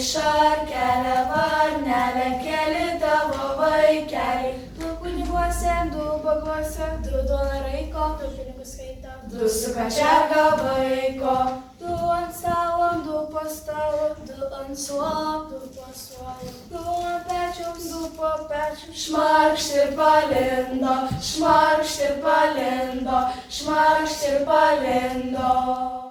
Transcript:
Šarkelė, varnelė, keli tavo vaikeliai. Du kuniguose, du baguose, du $2 ko, du pinigus skaito, du su kačiarga vaiko. Du ant stalo, du po stalo, du ant suolo, du po suolo. Du ant pečiaus, du po pečiaus. Šmarkšt ir palindo, šmarkšt ir palindo, šmarkšt ir palindo.